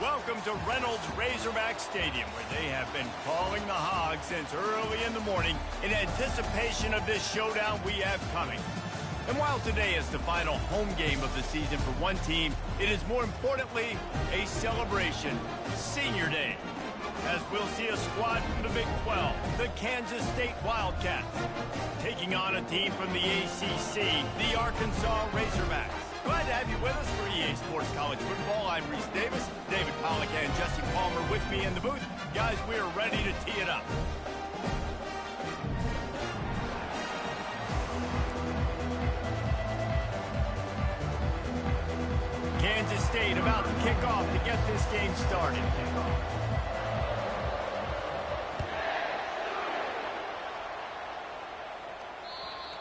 Welcome to Reynolds Razorback Stadium, where they have been calling the Hogs since early in the morning in anticipation of this showdown we have coming. And while today is the final home game of the season for one team, it is more importantly a celebration, Senior Day, as we'll see a squad from the Big 12, the Kansas State Wildcats, taking on a team from the ACC, the Arkansas Razorbacks. Glad to have you with us for EA Sports College Football. I'm Reese Davis, David Pollack and Jesse Palmer with me in the booth. Guys, we are ready to tee it up. Kansas State about to kick off to get this game started.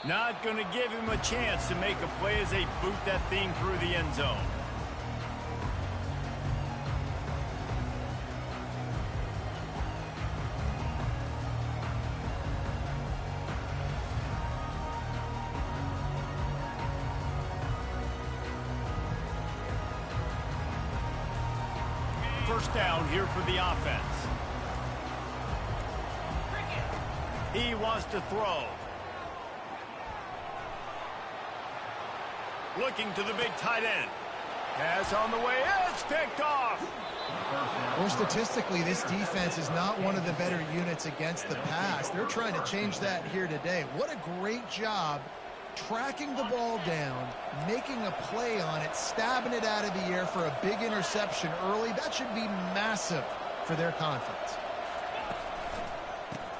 Not going to give him a chance to make a play as they boot that thing through the end zone. First down here for the offense. He wants to throw. Looking to the big tight end. Pass on the way. It's picked off. Well, statistically, this defense is not one of the better units against the pass. They're trying to change that here today. What a great job tracking the ball down, making a play on it, stabbing it out of the air for a big interception early. That should be massive for their confidence.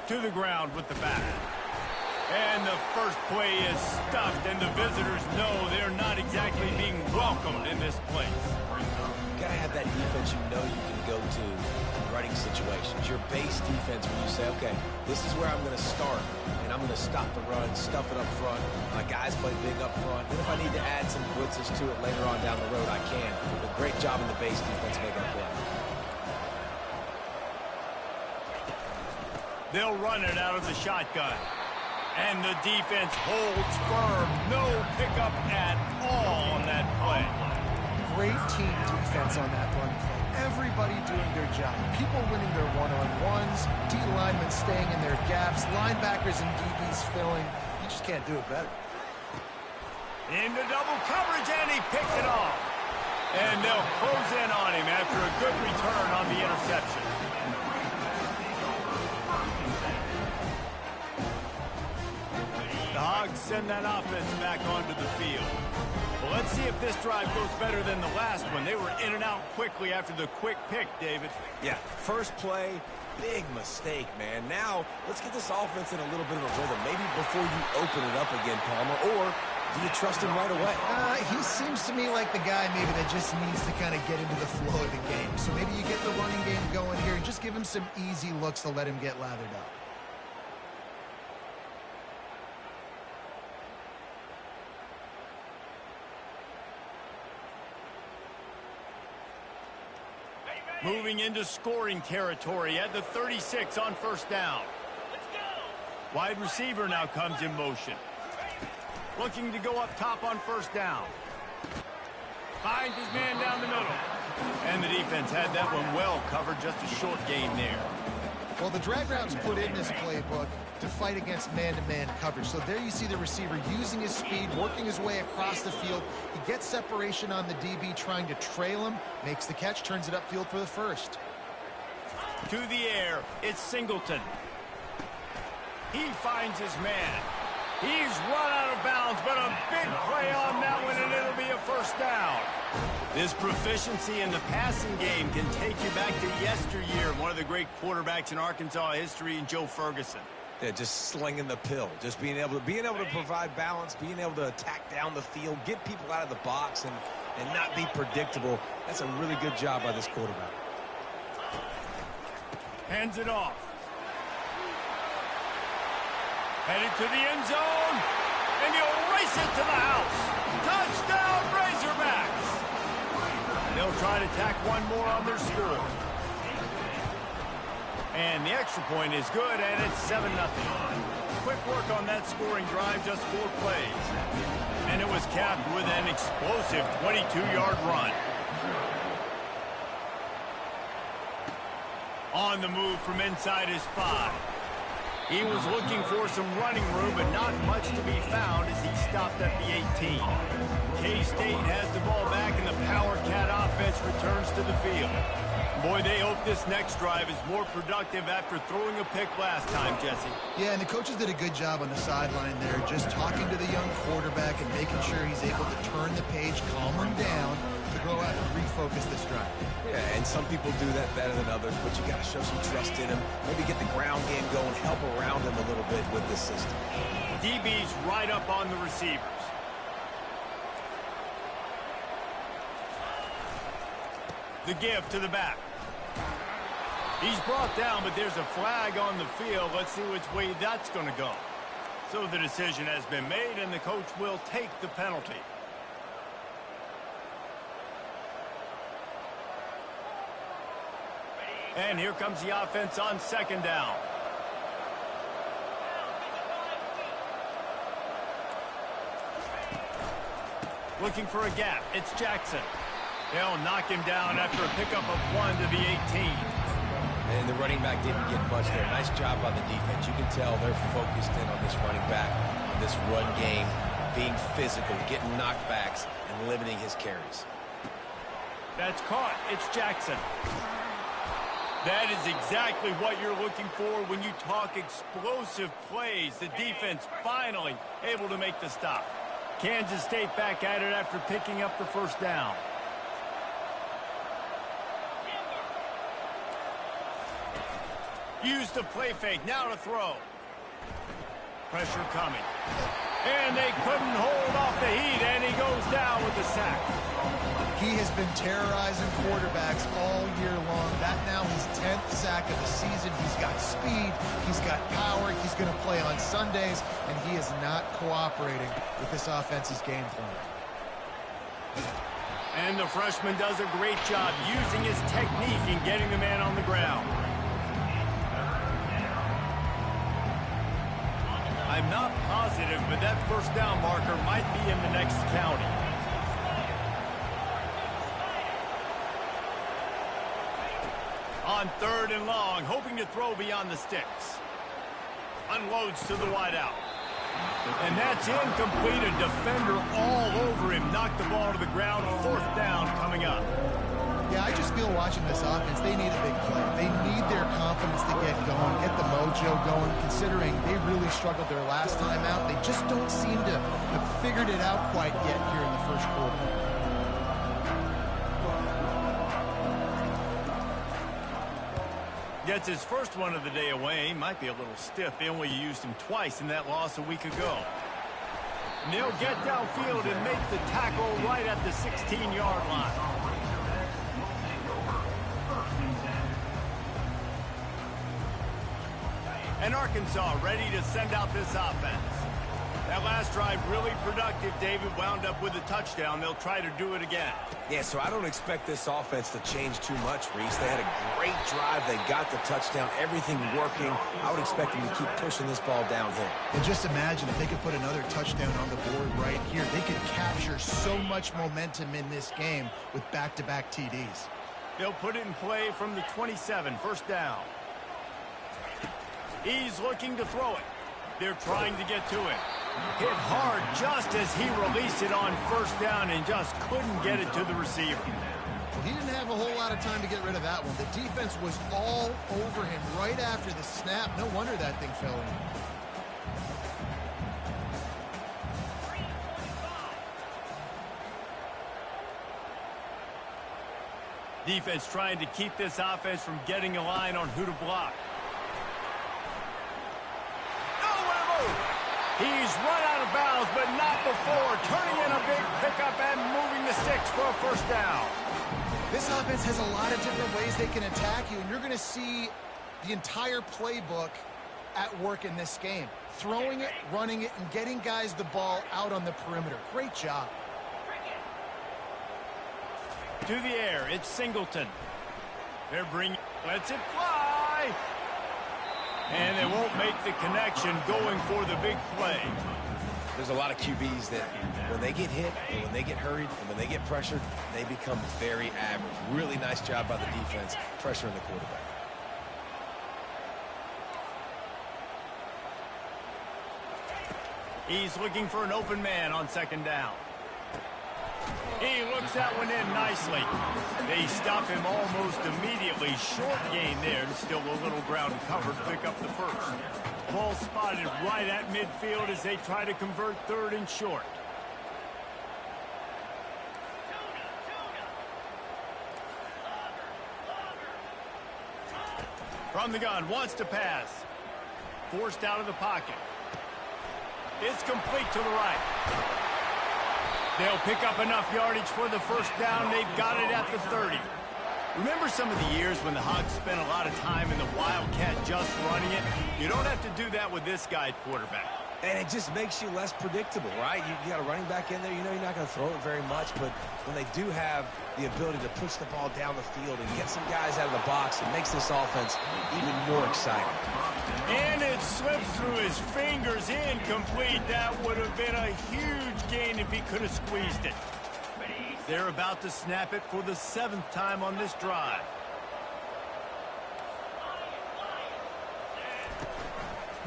To the ground with the bat. And the first play is stuffed, and the visitors know they're not exactly being welcomed in this place. You gotta have that defense you know you can go to in running situations. Your base defense when you say, okay, this is where I'm gonna start, and I'm gonna stop the run, stuff it up front. My guys play big up front. And if I need to add some blitzes to it later on down the road, I can. But great job in the base defense making a play. They'll run it out of the shotgun. And the defense holds firm. No pickup at all on that play. Great team defense on that run play. Everybody doing their job. People winning their one-on-ones, D linemen staying in their gaps, linebackers and DBs filling. You just can't do it better. Into double coverage, and he picked it off. And they'll close in on him after a good return on the interception. The Hogs send that offense back onto the field. Well, let's see if this drive goes better than the last one. They were in and out quickly after the quick pick, David. Yeah, first play, big mistake, man. Now, let's get this offense in a little bit of a rhythm. Maybe before you open it up again, Palmer, or do you trust him right away? He seems to me like the guy maybe that just needs to kind of get into the flow of the game. So maybe you get the running game going here and just give him some easy looks to let him get lathered up. Moving into scoring territory at the 36 on first down. Wide receiver now comes in motion. Looking to go up top on first down. Finds his man down the middle. And the defense had that one well covered, just a short gain there. Well, the drag routes put in this playbook to fight against man-to-man coverage. So there you see the receiver using his speed, working his way across the field. He gets separation on the DB, trying to trail him, makes the catch, turns it upfield for the first. To the air, it's Singleton. He finds his man. He's run out of bounds, but a big play on that one, and it'll be a first down. This proficiency in the passing game can take you back to yesteryear, one of the great quarterbacks in Arkansas history, Joe Ferguson. Yeah, just slinging the pill, just being able to provide balance, being able to attack down the field, get people out of the box, and not be predictable. That's a really good job by this quarterback. Hands it off. Headed to the end zone, and he'll race it to the house. Touchdown, Razorbacks! They'll try to tack one more on their score. And the extra point is good, and it's 7-0. Quick work on that scoring drive, just 4 plays. And it was capped with an explosive 22-yard run. On the move from inside his 5. He was looking for some running room, but not much to be found as he stopped at the 18. K-State has the ball back, and the Power Cat offense returns to the field. Boy, they hope this next drive is more productive after throwing a pick last time, Jesse. Yeah, and the coaches did a good job on the sideline there, just talking to the young quarterback and making sure he's able to turn the page, calm him down, to go out and refocus this drive. Yeah, and some people do that better than others, but you got to show some trust in him. Maybe get the ground game going, help around him a little bit with this system. DB's right up on the receivers. The give to the back. He's brought down, but there's a flag on the field. Let's see which way that's going to go. So the decision has been made, and the coach will take the penalty. And here comes the offense on second down. Looking for a gap. It's Jackson. They'll knock him down after a pickup of 1 to the 18. And the running back didn't get much there. Nice job by the defense. You can tell they're focused in on this running back, on this run game, being physical, getting knockbacks, and limiting his carries. That's caught. It's Jackson. That is exactly what you're looking for when you talk explosive plays. The defense finally able to make the stop. Kansas State back at it after picking up the first down. Use the play fake. Now to throw. Pressure coming. And they couldn't hold off the heat, and he goes down with the sack. He has been terrorizing quarterbacks all year long. That now his 10th sack of the season. He's got speed. He's got power. He's going to play on Sundays, and he is not cooperating with this offense's game plan. And the freshman does a great job using his technique and getting the man on the ground. I'm not positive, but that first down marker might be in the next county. On 3rd and long, hoping to throw beyond the sticks. Unloads to the wideout. And that's incomplete. A defender all over him. Knocked the ball to the ground. 4th down coming up. Yeah, I just feel watching this offense, they need a big play. They need their confidence to get going, get the mojo going, considering they really struggled their last time out. They just don't seem to have figured it out quite yet here in the first quarter. Gets his first one of the day away. Might be a little stiff. They only used him twice in that loss a week ago. And they'll get downfield and make the tackle right at the 16-yard line. And Arkansas ready to send out this offense. That last drive really productive. David wound up with a touchdown. They'll try to do it again. Yeah, so I don't expect this offense to change too much, Reese. They had a great drive. They got the touchdown. Everything working. I would expect them to keep pushing this ball downhill. And just imagine if they could put another touchdown on the board right here. They could capture so much momentum in this game with back-to-back TDs. They'll put it in play from the 27. First down. He's looking to throw it. They're trying to get to it. Hit hard just as he released it on first down and just couldn't get it to the receiver. He didn't have a whole lot of time to get rid of that one. The defense was all over him right after the snap. No wonder that thing fell in. Defense trying to keep this offense from getting a line on who to block. He's run out of bounds, but not before. Turning in a big pickup and moving the sticks for a first down. This offense has a lot of different ways they can attack you, and you're going to see the entire playbook at work in this game. Throwing it, running it, and getting guys the ball out on the perimeter. Great job. To the air, it's Singleton. They're bringing, lets it fly. And they won't make the connection going for the big play. There's a lot of QBs that when they get hit and when they get hurried and when they get pressured, they become very average. Really nice job by the defense pressuring the quarterback. He's looking for an open man on second down. He looks that one in nicely. They stop him almost immediately. Short gain there, and still a little ground covered to pick up the first. Ball spotted right at midfield as they try to convert third and short. From the gun, wants to pass. Forced out of the pocket. It's complete to the right. They'll pick up enough yardage for the first down. They've got it at the 30. Remember some of the years when the Hogs spent a lot of time in the Wildcat just running it? You don't have to do that with this guy at quarterback. And it just makes you less predictable, right? You got a running back in there. You know you're not going to throw it very much, but when they do have the ability to push the ball down the field and get some guys out of the box, it makes this offense even more exciting. And it slips through his fingers, incomplete. That would have been a huge gain if he could have squeezed it. They're about to snap it for the 7th time on this drive.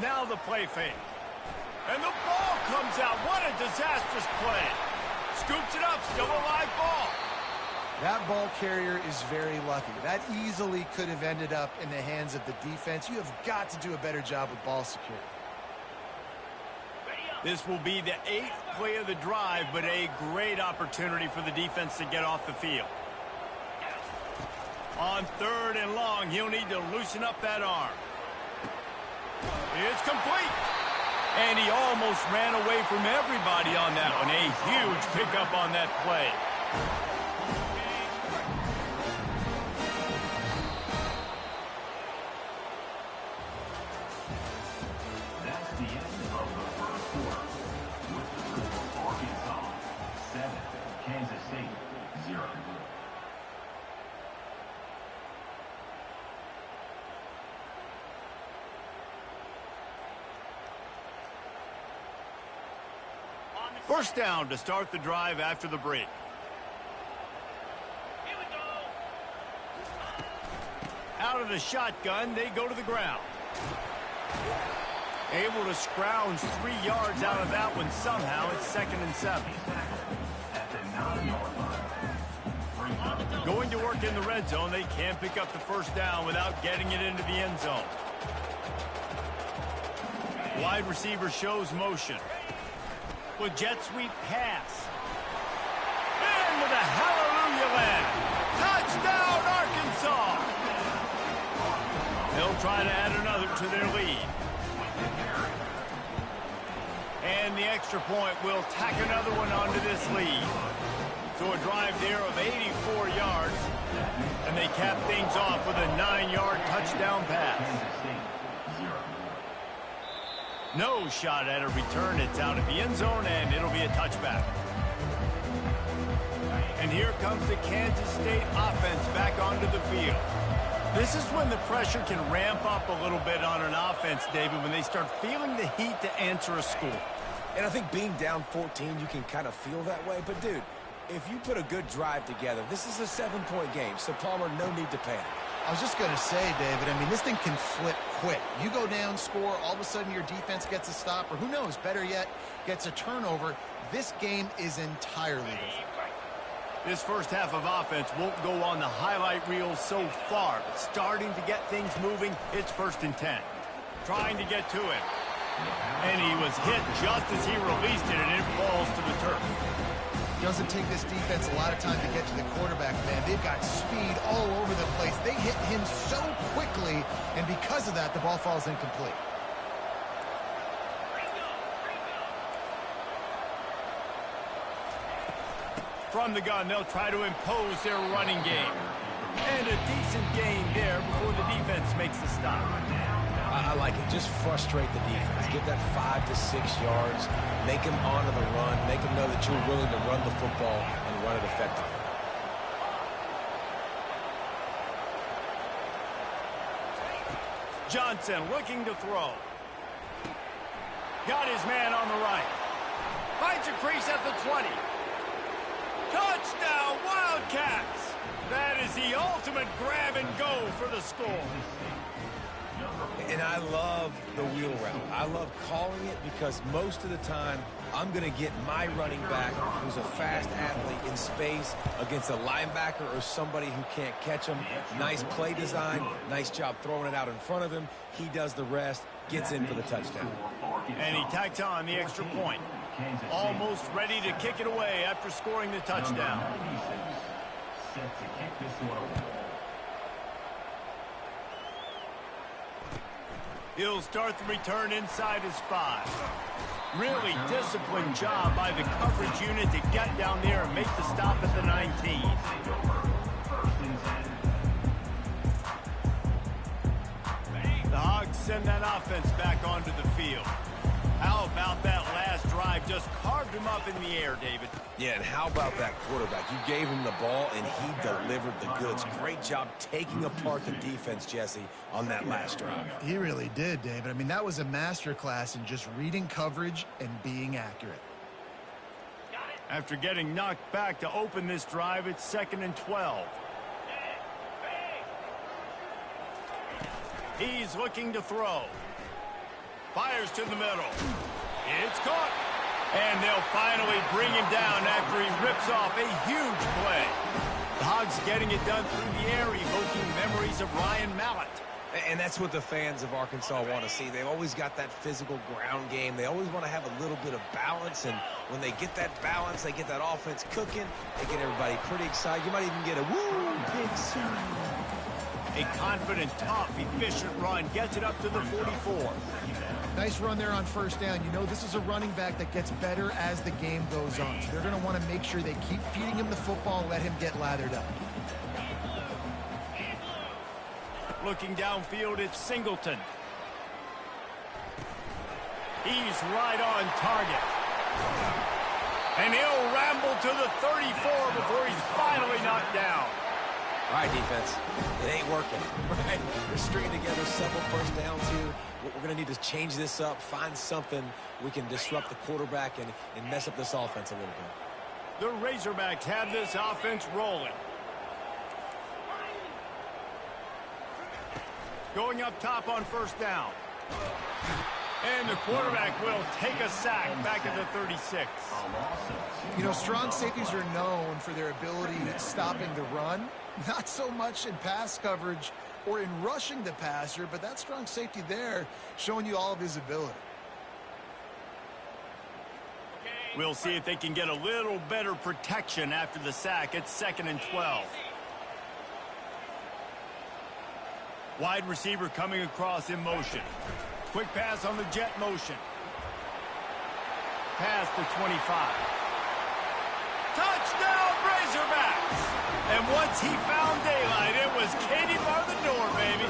Now the play fake. And the ball comes out. What a disastrous play. Scoops it up, still a live ball. That ball carrier is very lucky. That easily could have ended up in the hands of the defense. You have got to do a better job with ball security. This will be the 8th play of the drive, but a great opportunity for the defense to get off the field. On 3rd and long, he'll need to loosen up that arm. It's complete. And he almost ran away from everybody on that one. A huge pickup on that play. That's the end of the first quarter. With the score, Arkansas 7, Kansas State 0. First down to start the drive after the break. Here we go. Out of the shotgun, they go to the ground. Able to scrounge 3 yards out of that one somehow. It's 2nd and 7. At the 9-yard line. Going to work in the red zone. They can't pick up the first down without getting it into the end zone. Wide receiver shows motion. With jet sweep pass. And with a hallelujah land. Touchdown, Arkansas! They'll try to add another to their lead. And the extra point will tack another one onto this lead. So a drive there of 84 yards. And they cap things off with a 9-yard touchdown pass. No shot at a return. It's out of the end zone, and it'll be a touchback. And here comes the Kansas State offense back onto the field. This is when the pressure can ramp up a little bit on an offense, David, when they start feeling the heat to answer a score. And I think being down 14, you can kind of feel that way. But, dude, if you put a good drive together, this is a 7-point game. So, Palmer, no need to panic. I was just going to say, David, I mean, this thing can flip quick. You go down, score, all of a sudden your defense gets a stop, or who knows, better yet, gets a turnover. This game is entirely different. This first half of offense won't go on the highlight reel so far, but starting to get things moving, it's 1st and 10. Trying to get to it. And he was hit just as he released it, and it falls to the turf. Doesn't take this defense a lot of time to get to the quarterback, man. They've got speed all over the place. They hit him so quickly, and because of that, the ball falls incomplete. From the gun, they'll try to impose their running game. And a decent gain there before the defense makes the stop. I like it. Just frustrate the defense. Get that 5 to 6 yards. Make them honor the run. Make them know that you're willing to run the football and run it effectively. Johnson looking to throw. Got his man on the right. Finds a crease at the 20. Touchdown, Wildcats! That is the ultimate grab and go for the score. And I love the wheel route. I love calling it because most of the time I'm going to get my running back, who's a fast athlete, in space against a linebacker or somebody who can't catch him. Nice play design. Nice job throwing it out in front of him. He does the rest, gets in for the touchdown. And he tacks on the extra point. Almost ready to kick it away after scoring the touchdown. Set to kick this one away. He'll start the return inside his 5. Really disciplined job by the coverage unit to get down there and make the stop at the 19. The Hogs send that offense back onto the field. How about that last drive? Just carved him up in the air, David. Yeah, and how about that quarterback? You gave him the ball, and he delivered the goods. Great job taking apart the defense, Jesse, on that last drive. He really did, David. I mean, that was a masterclass in just reading coverage and being accurate. After getting knocked back to open this drive, it's 2nd and 12. He's looking to throw. Fires to the middle. It's caught. And they'll finally bring him down after he rips off a huge play. The Hogs getting it done through the air, evoking memories of Ryan Mallett. And that's what the fans of Arkansas want to see. They've always got that physical ground game. They always want to have a little bit of balance. And when they get that balance, they get that offense cooking, they get everybody pretty excited. You might even get a woo, big swing. A confident, tough, efficient run gets it up to the 44. Nice run there on first down. You know, this is a running back that gets better as the game goes on. So they're going to want to make sure they keep feeding him the football and let him get lathered up. Looking downfield, it's Singleton. He's right on target. And he'll ramble to the 34 before he's finally knocked down. All right, defense, it ain't working, right? We're stringing together several first downs here. We're going to need to change this up, find something we can disrupt the quarterback and mess up this offense a little bit. The Razorbacks have this offense rolling. Going up top on first down. And the quarterback will take a sack back at the 36. You know, strong safeties are known for their ability at stopping the run. Not so much in pass coverage or in rushing the passer, but that strong safety there showing you all of his ability. We'll see if they can get a little better protection after the sack. It's 2nd and 12. Wide receiver coming across in motion. Quick pass on the jet motion. Past the 25. Touchdown, Razorbacks! And once he found daylight, it was Katie bar the door, baby.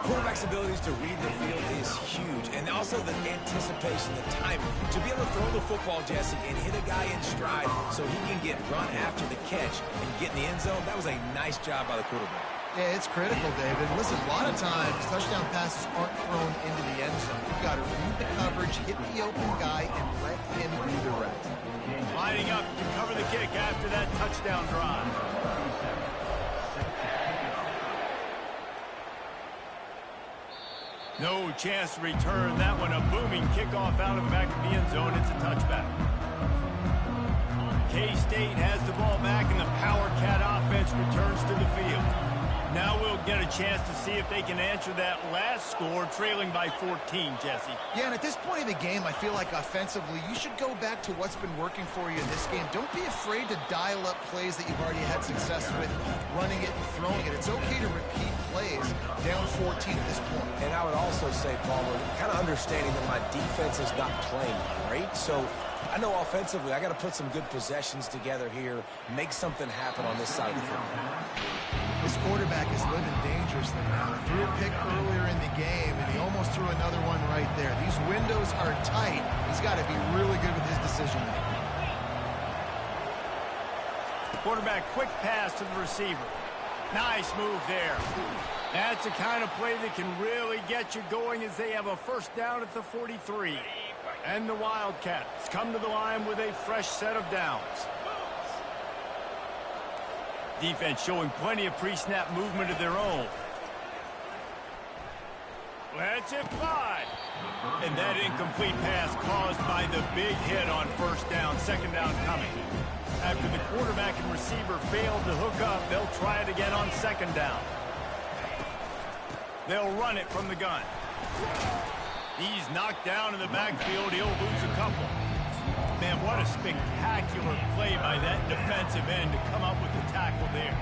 Quarterback's abilities to read the field is huge, and also the anticipation, the timing. To be able to throw the football, Jesse, and hit a guy in stride so he can get run after the catch and get in the end zone, that was a nice job by the quarterback. Yeah, it's critical, David. Listen, a lot of times touchdown passes aren't thrown into the end zone. You've got to read the coverage, hit the open guy, and let him do the rest. Lining up to cover the kick after that touchdown drive. No chance to return that one. A booming kickoff out of the back of the end zone. It's a touchback. K-State has the ball back, and the Power Cat offense returns to the field. Now we'll get a chance to see if they can answer that last score, trailing by 14, Jesse. Yeah, and at this point in the game, I feel like offensively, you should go back to what's been working for you in this game. Don't be afraid to dial up plays that you've already had success with, running it and throwing it. It's okay to repeat plays down 14 at this point. And I would also say, Palmer, kind of understanding that my defense is not playing great, so I know offensively I got to put some good possessions together here, make something happen on this side of the football. This quarterback is living dangerously now. He threw a pick earlier in the game, and he almost threw another one right there. These windows are tight. He's got to be really good with his decision-making. Quarterback quick pass to the receiver. Nice move there. That's the kind of play that can really get you going as they have a first down at the 43. And the Wildcats come to the line with a fresh set of downs. Defense showing plenty of pre-snap movement of their own. Lets it fly. And that incomplete pass caused by the big hit on first down, second down coming. After the quarterback and receiver failed to hook up, they'll try it again on second down. They'll run it from the gun. He's knocked down in the backfield. He'll lose a couple. Man, what a spectacular play by that defensive end to come up with the tackle there.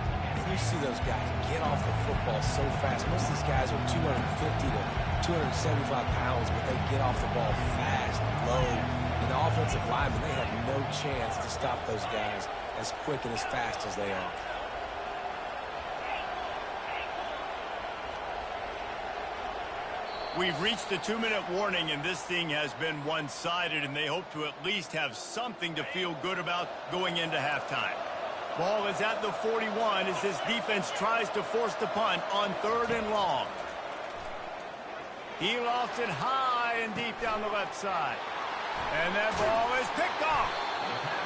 You see those guys get off the football so fast. Most of these guys are 250 to 275 pounds, but they get off the ball fast, low. And the offensive linemen, they have no chance to stop those guys as quick and as fast as they are. We've reached the 2-minute warning, and this thing has been one-sided, and they hope to at least have something to feel good about going into halftime. Ball is at the 41 as this defense tries to force the punt on 3rd and long. He lost it high and deep down the left side. And that ball is picked off.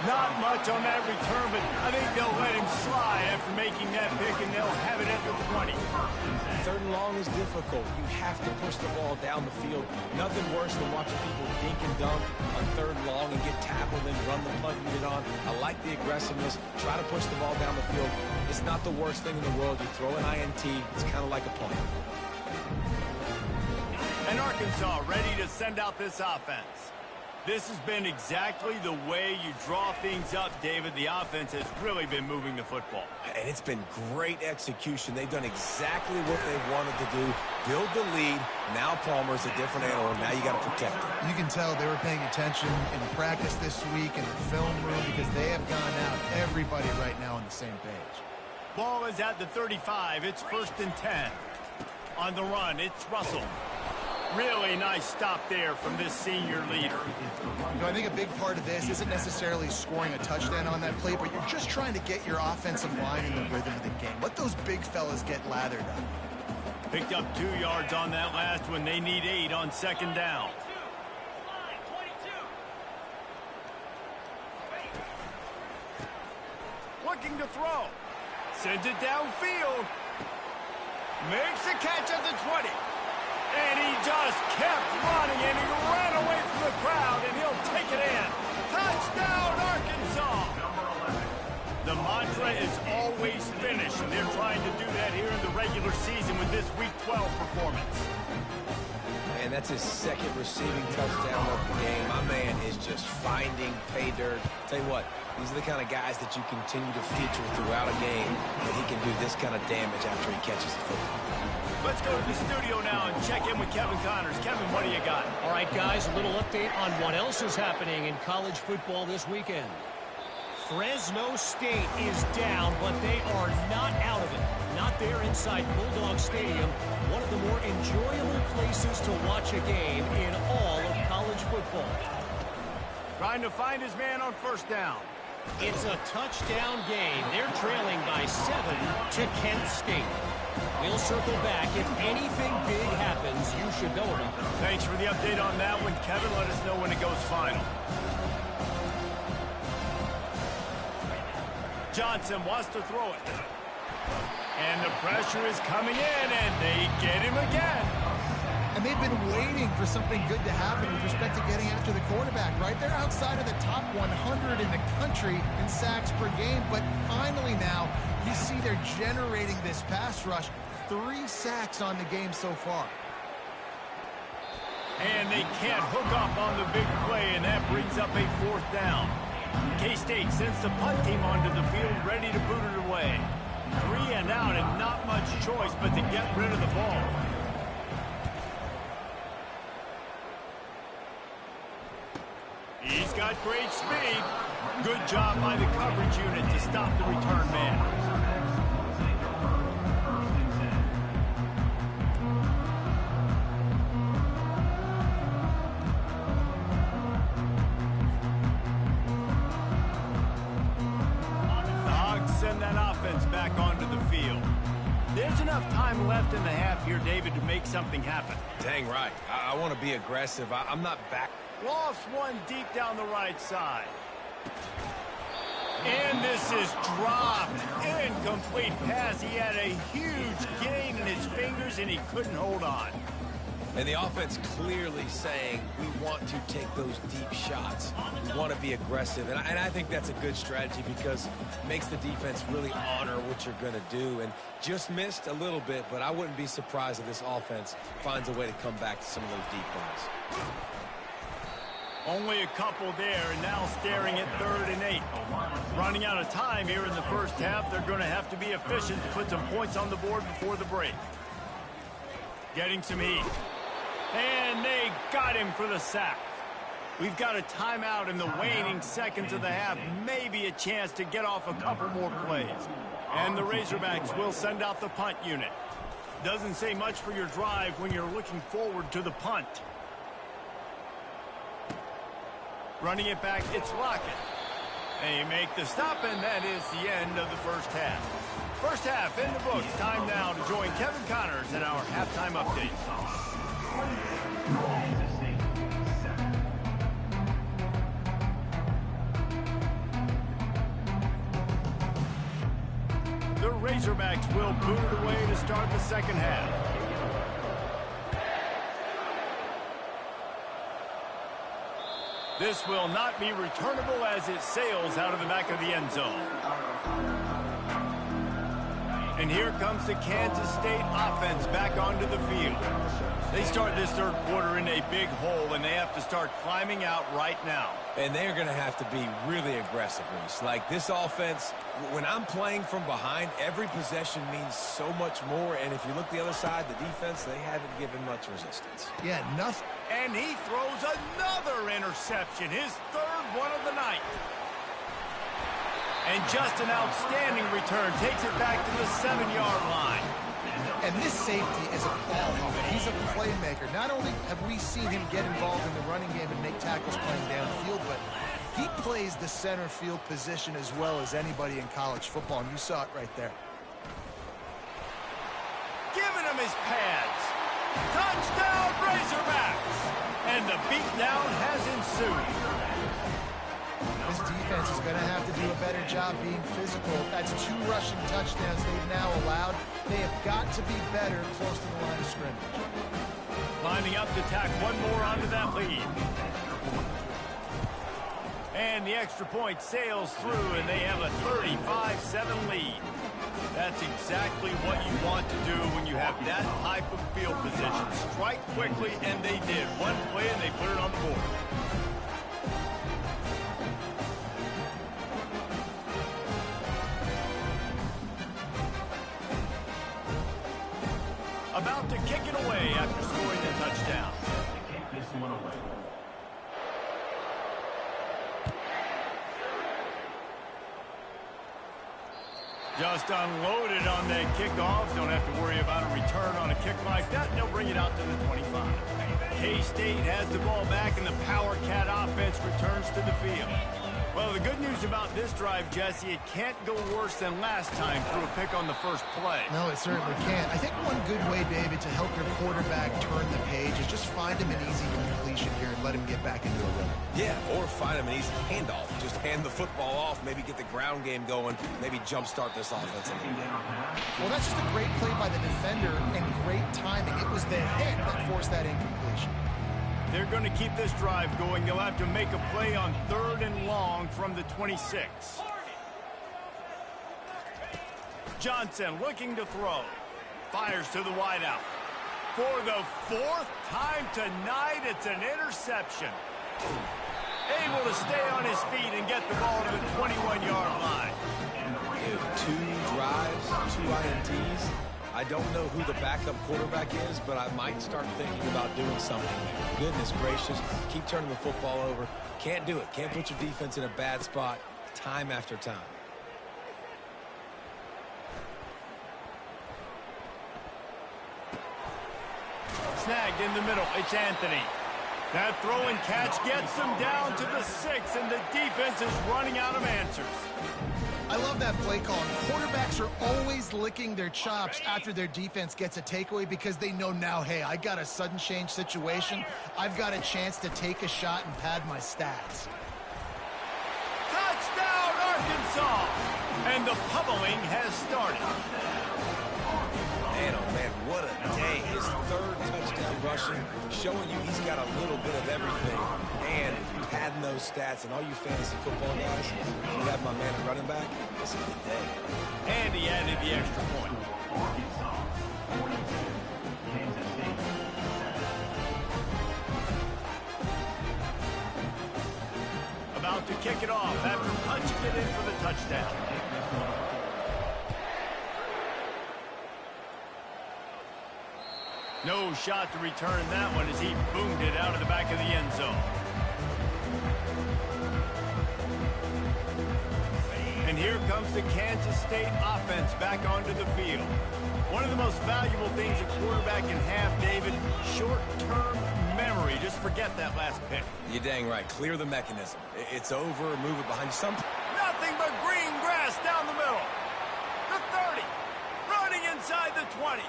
Not much on that return, but I think they'll let him slide after making that pick, and they'll have it at the 20. 3rd and long is difficult. You have to push the ball down the field. Nothing worse than watching people dink and dunk on 3rd and long and get tackled and run the punt unit on. I like the aggressiveness. Try to push the ball down the field. It's not the worst thing in the world. You throw an INT. It's kind of like a punt. And Arkansas ready to send out this offense. This has been exactly the way you draw things up, David. The offense has really been moving the football. And it's been great execution. They've done exactly what they've wanted to do. Build the lead. Now Palmer's a different animal. Now you got to protect him. You can tell they were paying attention in practice this week in the film room because they have gone out, everybody right now on the same page. Ball is at the 35. It's 1st and 10. On the run, it's Russell. Really nice stop there from this senior leader. You know, I think a big part of this isn't necessarily scoring a touchdown on that play, but you're just trying to get your offensive line in the rhythm of the game. Let those big fellas get lathered up. Picked up 2 yards on that last one. They need 8 on second down. Looking to throw. Sends it downfield. Makes the catch at the 20. And he just kept running, and he ran away from the crowd, and he'll take it in. Touchdown, Arkansas! The mantra is always finish, and they're trying to do that here in the regular season with this Week 12 performance. And that's his 2nd receiving touchdown of the game. My man is just finding pay dirt. Tell you what, these are the kind of guys that you continue to feature throughout a game, that he can do this kind of damage after he catches the football. Let's go to the studio now and check in with Kevin Connors. Kevin, what do you got? All right, guys, a little update on what else is happening in college football this weekend. Fresno State is down, but they are not out of it. Not there inside Bulldog Stadium, one of the more enjoyable places to watch a game in all of college football. Trying to find his man on first down. It's a touchdown game. They're trailing by 7 to Kent State. We'll circle back. If anything big happens, you should know about it. Thanks for the update on that one, Kevin. Let us know when it goes final. Johnson wants to throw it. And the pressure is coming in, and they get him again. And they've been waiting for something good to happen with respect to getting after the quarterback, right? They're outside of the top 100 in the country in sacks per game, but finally now you see they're generating this pass rush. 3 sacks on the game so far. And they can't hook up on the big play, and that brings up a 4th down. K-State sends the punt team onto the field, ready to boot it away. 3 and out, and not much choice but to get rid of the ball. He's got great speed. Good job by the coverage unit to stop the return man. Send that offense back onto the field. There's enough time left in the half here, David, to make something happen. Dang right. I want to be aggressive. I'm not back. Lost one deep down the right side. And this is dropped. Incomplete pass. He had a huge gain in his fingers, and he couldn't hold on. And the offense clearly saying we want to take those deep shots. We want to be aggressive. And I think that's a good strategy because it makes the defense really honor what you're going to do. And just missed a little bit, but I wouldn't be surprised if this offense finds a way to come back to some of those deep ones. Only a couple there, and now staring at 3rd and 8. Running out of time here in the first half. They're going to have to be efficient to put some points on the board before the break. Getting some heat. And they got him for the sack. We've got a timeout in the waning seconds of the half. Maybe a chance to get off a couple more plays. And the Razorbacks will send out the punt unit. Doesn't say much for your drive when you're looking forward to the punt. Running it back, it's Lockett. They make the stop, and that is the end of the first half. First half in the books. Time now to join Kevin Connors in our halftime update. The Razorbacks will boot it away to start the second half. This will not be returnable as it sails out of the back of the end zone. And here comes the Kansas State offense back onto the field. They start this third quarter in a big hole, and they have to start climbing out right now. And they're going to have to be really aggressive, Reese. Like this offense, when I'm playing from behind, every possession means so much more. And if you look the other side, the defense, they haven't given much resistance. Yeah, nothing. And he throws another interception, his 3rd one of the night. And just an outstanding return takes it back to the 7-yard line. And this safety is a ball hawk. He's a playmaker. Not only have we seen him get involved in the running game and make tackles playing downfield, but he plays the center field position as well as anybody in college football, and you saw it right there. Giving him his pads. Touchdown, Razorbacks! And the beatdown has ensued. This defense is going to have to do a better job being physical. That's 2 rushing touchdowns they've now allowed. They have got to be better close to the line of scrimmage. Lining up to tack one more onto that lead. And the extra point sails through, and they have a 35-7 lead. That's exactly what you want to do when you have that type of field position. Strike quickly, and they did. One play, and they put it on the board. About to kick it away after scoring the touchdown. Kick this one away. Just unloaded on that kickoff. Don't have to worry about a return on a kick like that. They'll bring it out to the 25. K-State has the ball back, and the Power Cat offense returns to the field. Well, the good news about this drive, Jesse, it can't go worse than last time through a pick on the first play. No, it certainly can't. I think one good way, David, to help your quarterback turn the page is just find him an easy completion here and let him get back into a rhythm. Yeah, or find him an easy handoff. Just hand the football off, maybe get the ground game going, maybe jumpstart this offense a little bit. Well, that's just a great play by the defender and great timing. It was the hit that forced that incompletion. They're going to keep this drive going. They'll have to make a play on 3rd and long from the 26. Johnson looking to throw. Fires to the wideout. For the 4th time tonight, it's an interception. Able to stay on his feet and get the ball to the 21-yard line. 2 drives, 2 INTs. I don't know who the backup quarterback is, but I might start thinking about doing something there. Goodness gracious, keep turning the football over. Can't do it. Can't put your defense in a bad spot time after time. Snagged in the middle. It's Anthony. That throw and catch gets them down to the 6, and the defense is running out of answers. I love that play call. Quarterbacks are always licking their chops after their defense gets a takeaway because they know now, hey, I got a sudden change situation. I've got a chance to take a shot and pad my stats. Touchdown, Arkansas! And the pummeling has started. Man, oh man, What a day. His third touchdown rushing, showing you he's got a little bit of everything. And padding those stats, and all you fantasy football guys, if you have my man at running back, it's a good day. And he added the extra point. Arkansas 42, Kansas State 7. About to kick it off after punching it in for the touchdown. No shot to return that one as he boomed it out of the back of the end zone. And here comes the Kansas State offense back onto the field. One of the most valuable things a quarterback can have, David, short-term memory. Just forget that last pick. You're dang right. Clear the mechanism. It's over. Move it behind you. Nothing but green grass down the middle. The 30. Running inside the 20.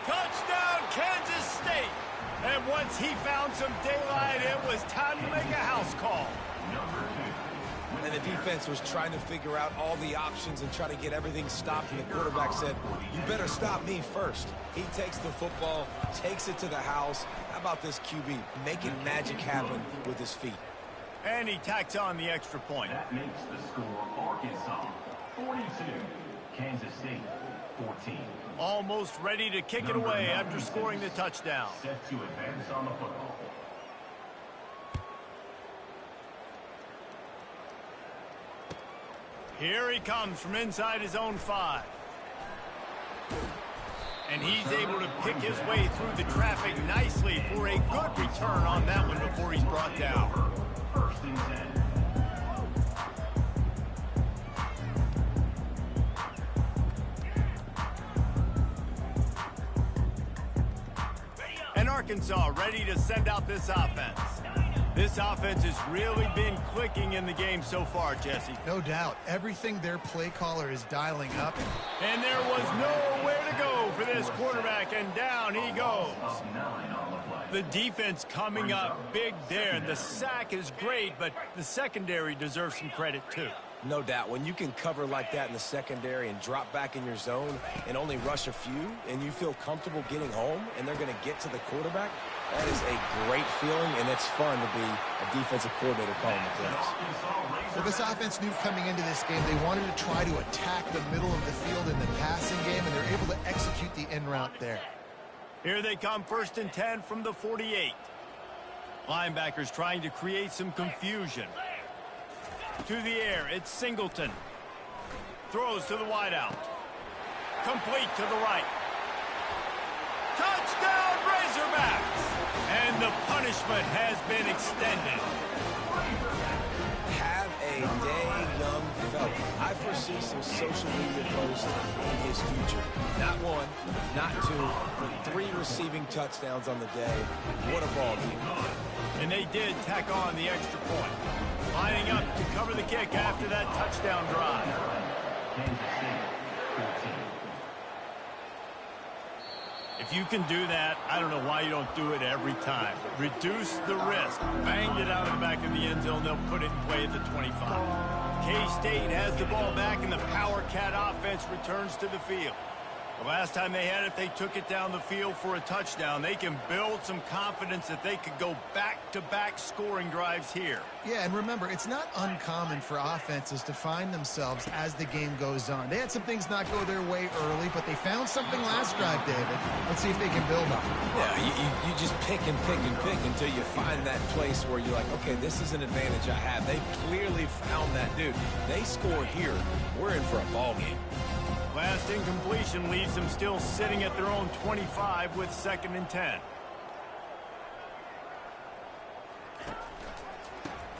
Touchdown, Kansas State. And once he found some daylight, it was time to make a house call. And the defense was trying to figure out all the options and try to get everything stopped. And the quarterback said, you better stop me first. He takes the football, takes it to the house. How about this QB making magic happen with his feet? And he tacks on the extra point. That makes the score Arkansas 42, Kansas State 14. Almost ready to kick it away after scoring the touchdown. Set to advance on the football. Here he comes from inside his own 5. And he's able to pick his way through the traffic nicely for a good return on that one before he's brought down. First and 10. And Arkansas ready to send out this offense. This offense has really been clicking in the game so far, Jesse. No doubt. Everything their play caller is dialing up. And there was nowhere to go for this quarterback, and down he goes. Up 9 on the play. The defense coming up big there, and the sack is great, but the secondary deserves some credit too. No doubt. When you can cover like that in the secondary and drop back in your zone and only rush a few, and you feel comfortable getting home, and they're going to get to the quarterback, that is a great feeling, and it's fun to be a defensive coordinator calling the plays. Well, this offense knew coming into this game they wanted to try to attack the middle of the field in the passing game, and they're able to execute the in route there. Here they come, first and 10 from the 48. Linebackers trying to create some confusion. To the air, it's Singleton. Throws to the wideout. Complete to the right. Touchdown, Razorbacks! And the punishment has been extended. Have a day, young fella. I foresee some social media posts in his future. Not one, not two, but 3 receiving touchdowns on the day. What a ball game. And they did tack on the extra point. Lining up to cover the kick after that touchdown drive. Kansas State 14. If you can do that, I don't know why you don't do it every time. Reduce the risk. Banged it out of the back of the end zone. They'll put it in play at the 25. K-State has the ball back, and the Power Cat offense returns to the field. The last time they had it, they took it down the field for a touchdown. They can build some confidence that they could go back-to-back scoring drives here. Yeah, and remember, it's not uncommon for offenses to find themselves as the game goes on. They had some things not go their way early, but they found something last drive, David. Let's see if they can build on it. Yeah, you just pick and pick and pick until you find that place where you're like, okay, this is an advantage I have. They clearly found that dude. They score here. We're in for a ball game. Last incompletion leaves them still sitting at their own 25 with 2nd and 10.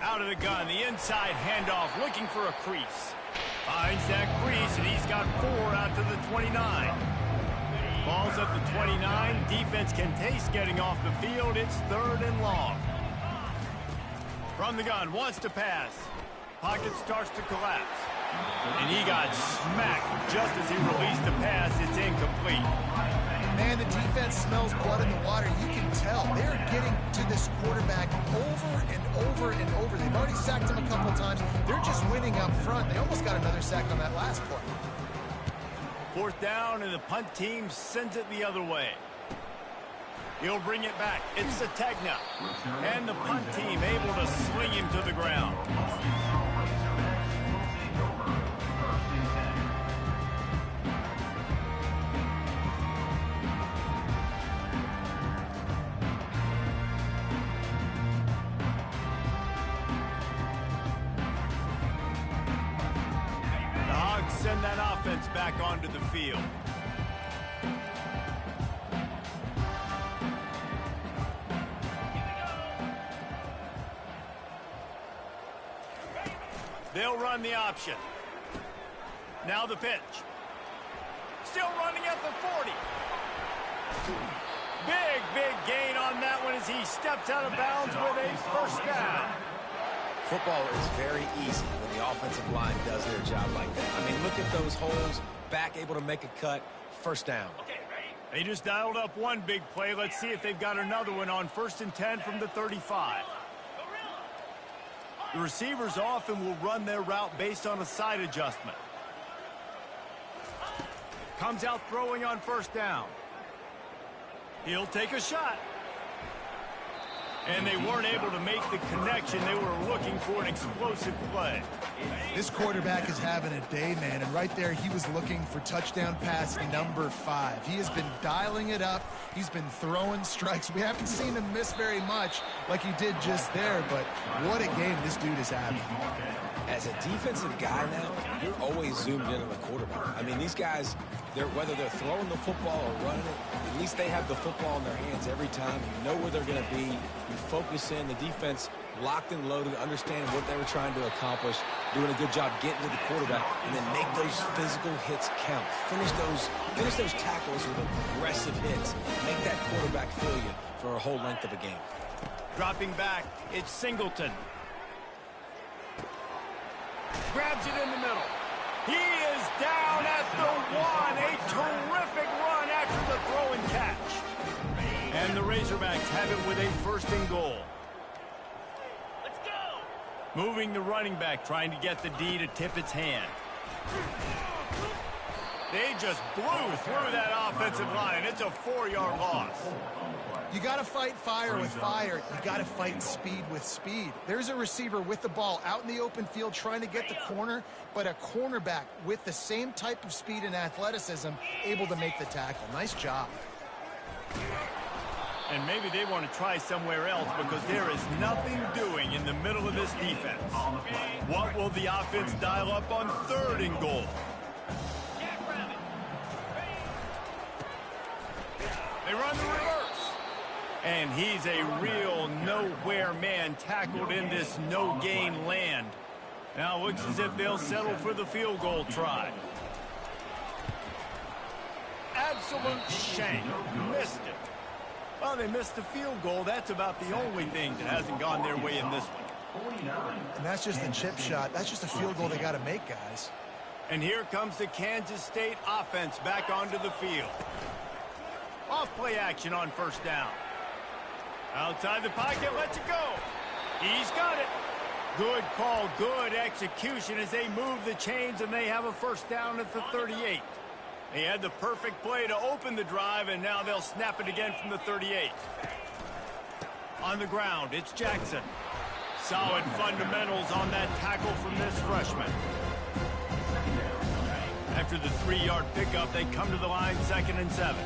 Out of the gun, the inside handoff, looking for a crease. Finds that crease, and he's got 4 out to the 29. Ball's at the 29. Defense can taste getting off the field. It's 3rd and long. From the gun, wants to pass. Pocket starts to collapse. And he got smacked just as he released the pass. It's incomplete. Man, the defense smells blood in the water. You can tell. They're getting to this quarterback over and over and over. They've already sacked him a couple times. They're just winning up front. They almost got another sack on that last play. Fourth down, and the punt team sends it the other way. He'll bring it back. It's Sategna. And the punt team able to sling him to the ground. The Hogs send that offense back onto the field. They'll run the option. Now the pitch. Still running at the 40. Big gain on that one as he steps out of bounds with a first down. Football is very easy when the offensive line does their job like that. I mean, look at those holes. Back able to make a cut. First down. They just dialed up one big play. Let's see if they've got another one on 1st and 10 from the 35. The receivers often will run their route based on a side adjustment. Comes out throwing on 1st down. He'll take a shot. And they weren't able to make the connection. They were looking for an explosive play. This quarterback is having a day, man, and right there he was looking for touchdown pass number 5. He has been dialing it up. He's been throwing strikes. We haven't seen him miss very much like he did just there, but what a game this dude is having. As a defensive guy now, you're always zoomed in on the quarterback. I mean, these guys, whether they're throwing the football or running it, at least they have the football in their hands every time. You know where they're going to be. You focus in. The defense locked and loaded, understanding what they were trying to accomplish, doing a good job getting to the quarterback, and then make those physical hits count. Finish those tackles with aggressive hits. Make that quarterback feel you for a whole length of a game. Dropping back, it's Singleton. Grabs it in the middle. He is down at the 1. A terrific run after the throw and catch. And the Razorbacks have it with a 1st and goal. Let's go. Moving the running back, trying to get the D to tip its hand. They just blew through that offensive line. It's a 4-yard loss. You got to fight fire with fire. You got to fight speed with speed. There's a receiver with the ball out in the open field trying to get the corner, but a cornerback with the same type of speed and athleticism able to make the tackle. Nice job. And maybe they want to try somewhere else because there is nothing doing in the middle of this defense. What will the offense dial up on 3rd and goal? They run the reverse. And he's a real nowhere man tackled in this no-gain land. Now it looks as if they'll settle for the field goal try. Absolute shame. Missed it. Well, they missed the field goal. That's about the only thing that hasn't gone their way in this one. And that's just a chip shot. That's just a field goal they got to make, guys. And here comes the Kansas State offense back onto the field. Off play action on 1st down. Outside the pocket, lets it go. He's got it. Good call, good execution as they move the chains and they have a 1st down at the 38. They had the perfect play to open the drive, and now they'll snap it again from the 38. On the ground, it's Jackson. Solid fundamentals on that tackle from this freshman. After the 3-yard pickup, they come to the line 2nd and 7.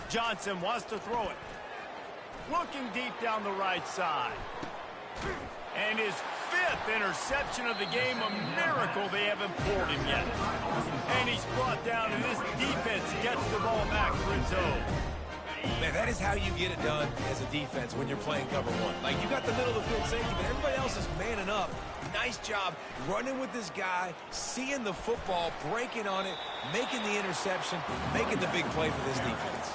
Johnson wants to throw it. Looking deep down the right side. And his 5th interception of the game, a miracle they haven't pulled him yet. And he's brought down, and this defense gets the ball back for its own. Man, that is how you get it done as a defense when you're playing cover 1. Like, you got the middle of the field safety, but everybody else is manning up. Nice job running with this guy, seeing the football, breaking on it, making the interception, making the big play for this defense.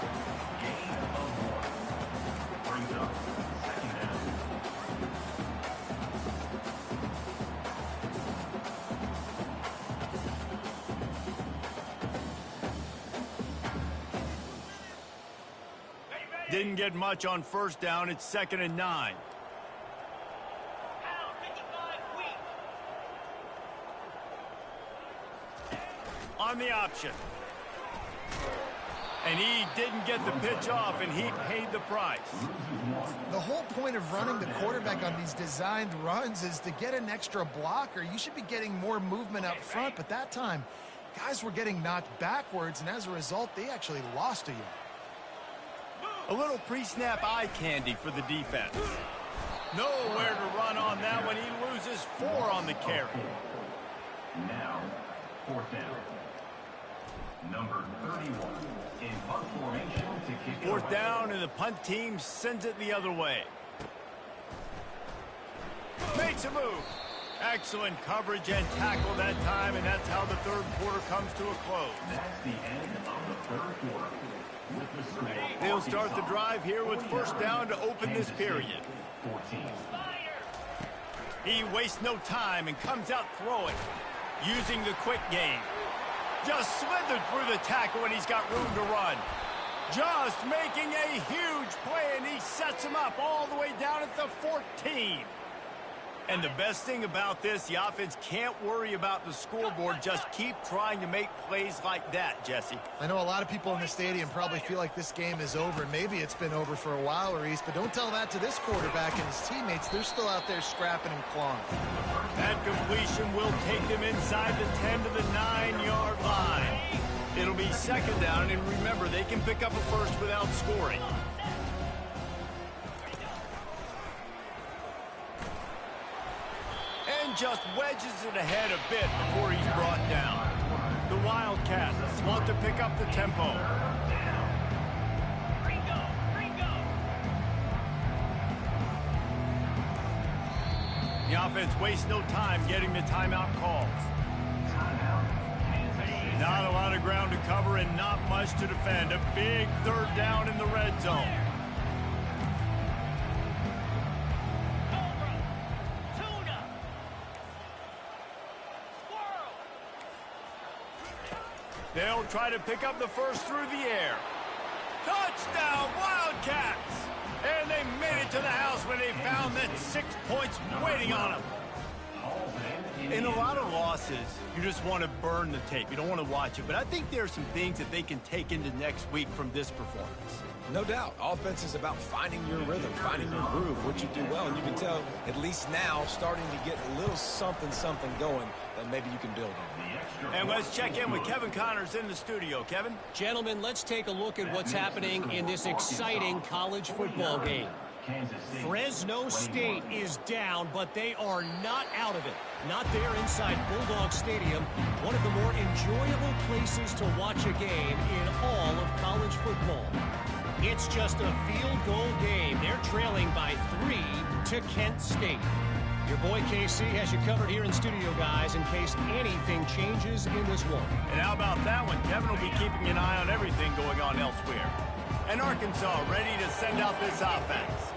Didn't get much on first down. It's 2nd and 9. On the option. And he didn't get the pitch off, and he paid the price. The whole point of running the quarterback on these designed runs is to get an extra blocker. You should be getting more movement up front, but that time, guys were getting knocked backwards, and as a result, they actually lost a yard. A little pre-snap eye candy for the defense. Nowhere to run on that one. He loses 4 on the carry. Now, 4th down. Number 31 in punt formation to kick it 4th away. down, and the punt team sends it the other way. Makes a move. Excellent coverage and tackle that time, and that's how the 3rd quarter comes to a close. That's the end of the 3rd quarter. With the score, They'll start the drive here with 1st down to open this period. 14. He wastes no time and comes out throwing, using the quick game. Just slithered through the tackle, and he's got room to run. Just making a huge play, and he sets him up all the way down at the 14. And the best thing about this, the offense can't worry about the scoreboard. Just keep trying to make plays like that, Jesse. I know a lot of people in the stadium probably feel like this game is over. Maybe it's been over for a while, Reese, but don't tell that to this quarterback and his teammates. They're still out there scrapping and clawing. That completion will take them inside the 10 to the 9-yard line. It'll be 2nd down, and remember, they can pick up a first without scoring. And just wedges it ahead a bit before he's brought down. The Wildcats want to pick up the tempo. The offense wastes no time getting the timeout calls. Not a lot of ground to cover and not much to defend. A big 3rd down in the red zone. They'll try to pick up the first through the air. Touchdown, Wildcats! And they made it to the house when they found that 6 points waiting on them. In a lot of losses, you just want to burn the tape. You don't want to watch it. But I think there are some things that they can take into next week from this performance. No doubt. Offense is about finding your rhythm, finding your groove, what you do well. And you can tell, at least now, starting to get a little something going that maybe you can build on. And let's check in with Kevin Connors in the studio. Kevin? Gentlemen, let's take a look at what's happening in this exciting college football game. Fresno State is down, but they are not out of it. Not there inside Bulldog Stadium, one of the more enjoyable places to watch a game in all of college football. It's just a field goal game. They're trailing by 3 to Kent State. Your boy KC has you covered here in studio, guys, in case anything changes in this one. And how about that one? Kevin will be keeping an eye on everything going on elsewhere. And Arkansas ready to send out this offense.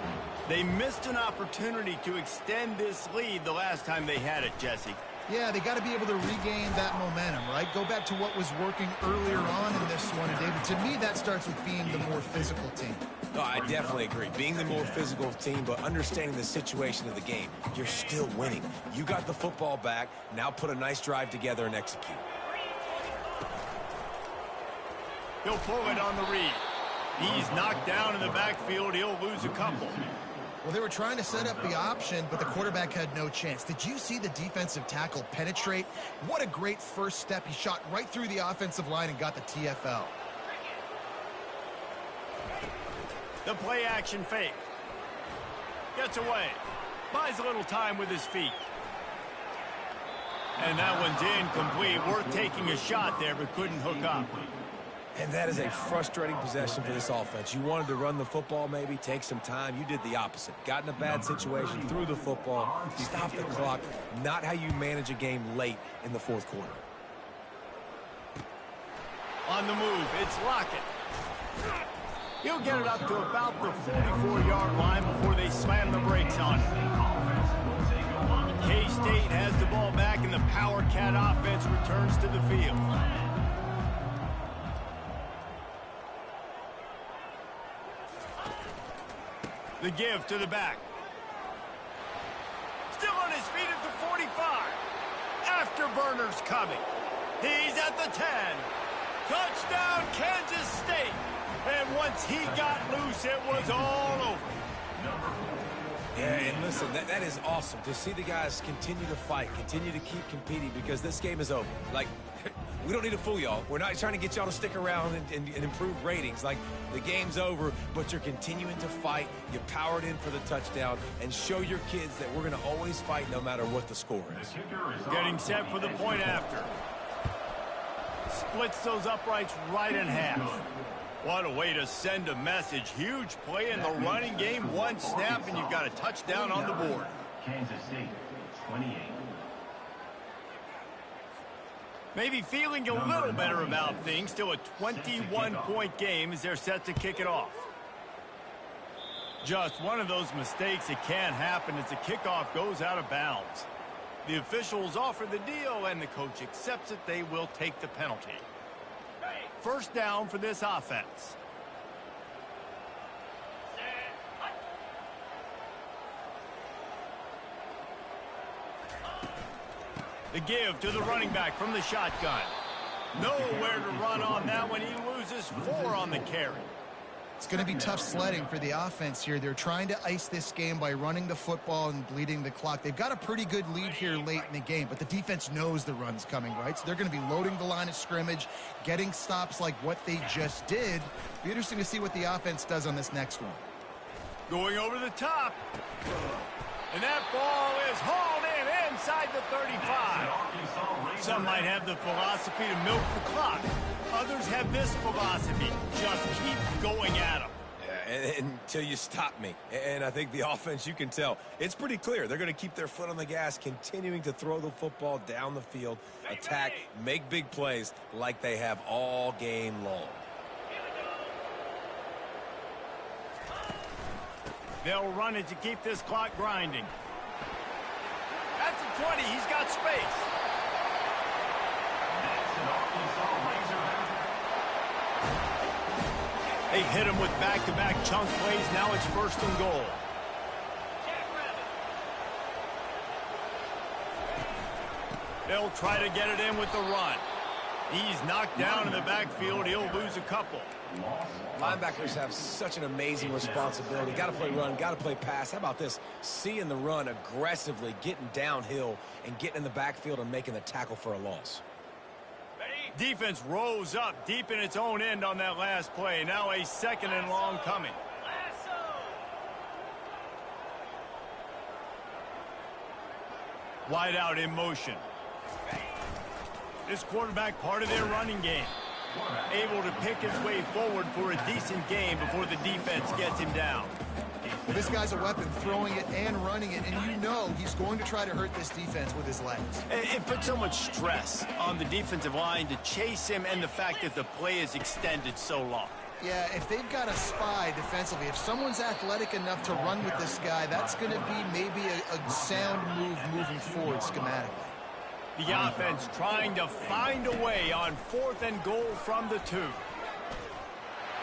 They missed an opportunity to extend this lead the last time they had it, Jesse. Yeah, they got to be able to regain that momentum, right? Go back to what was working earlier on in this one. And, David, to me, that starts with being the more physical team. No, I definitely agree. Being the more physical team, but understanding the situation of the game. You're still winning. You got the football back. Now put a nice drive together and execute. He'll pull it on the read. He's knocked down in the backfield. He'll lose a couple. Well, they were trying to set up the option, but the quarterback had no chance. Did you see the defensive tackle penetrate? What a great first step. He shot right through the offensive line and got the TFL. The play action fake. Gets away. Buys a little time with his feet. And that one's incomplete. Worth taking a shot there, but couldn't hook up. And that is a frustrating possession for this offense. You wanted to run the football, maybe take some time. You did the opposite. Got in a bad situation, threw the football, stopped the clock. Not how you manage a game late in the 4th quarter. On the move, it's Lockett. He'll get it up to about the 44-yard line before they slam the brakes on it. K-State has the ball back, and the Power Cat offense returns to the field. The give to the back. Still on his feet at the 45. Afterburner's coming. He's at the 10. Touchdown, Kansas State. And once he got loose, it was all over. Yeah, and listen, that is awesome to see the guys continue to fight, continue to keep competing, because this game is over. Like, we don't need to fool y'all. We're not trying to get y'all to stick around and improve ratings. Like, the game's over, but you're continuing to fight. You powered in for the touchdown, and show your kids that we're going to always fight no matter what the score is. Getting set for the point after. Splits those uprights right in half. What a way to send a message. Huge play in the running game. One snap, and you've got a touchdown on the board. Kansas State, 28. Maybe feeling a little better about things. Still a 21-point game as they're set to kick it off. Just one of those mistakes that can happen as the kickoff goes out of bounds. The officials offer the deal, and the coach accepts it. They will take the penalty. First down for this offense. The give to the running back from the shotgun. Nowhere to run on that one. He loses 4 on the carry. It's going to be tough sledding for the offense here. They're trying to ice this game by running the football and bleeding the clock. They've got a pretty good lead here late in the game, but the defense knows the run's coming, right? So they're going to be loading the line of scrimmage, getting stops like what they just did. Be interesting to see what the offense does on this next one. Going over the top. And that ball is hauled in inside the 35. Some might have the philosophy to milk the clock. Others have this philosophy. Just keep going at them. Yeah, until you stop me. And I think the offense, you can tell, it's pretty clear. They're going to keep their foot on the gas, continuing to throw the football down the field, attack, make big plays like they have all game long. They'll run it to keep this clock grinding. At the 20, he's got space. They hit him with back-to-back chunk plays. Now it's 1st and goal. They'll try to get it in with the run. He's knocked down in the backfield. He'll lose a couple. Linebackers have such an amazing responsibility. Got to play run, got to play pass. How about this? Seeing the run aggressively, getting downhill, and getting in the backfield and making the tackle for a loss. Defense rose up deep in its own end on that last play. Now a 2nd and long coming. Wide out in motion. This quarterback part of their running game. Able to pick his way forward for a decent game before the defense gets him down. Well, this guy's a weapon, throwing it and running it, and you know he's going to try to hurt this defense with his legs. It puts so much stress on the defensive line to chase him, and the fact that the play is extended so long. Yeah, if they've got a spy defensively, if someone's athletic enough to run with this guy, that's going to be maybe a sound move moving forward schematically. The offense trying to find a way on 4th and goal from the 2.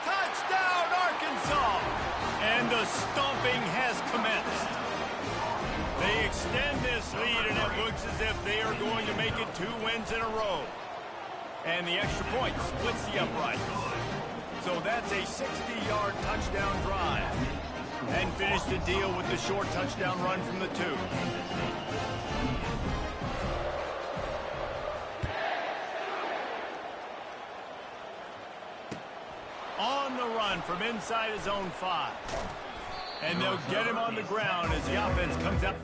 Touchdown, Arkansas! And the stomping has commenced. They extend this lead, and it looks as if they are going to make it 2 wins in a row. And the extra point splits the upright. So that's a 60-yard touchdown drive. And finish the deal with the short touchdown run from the 2. On the run from inside his own 5. And they'll get him on the ground as the offense comes out.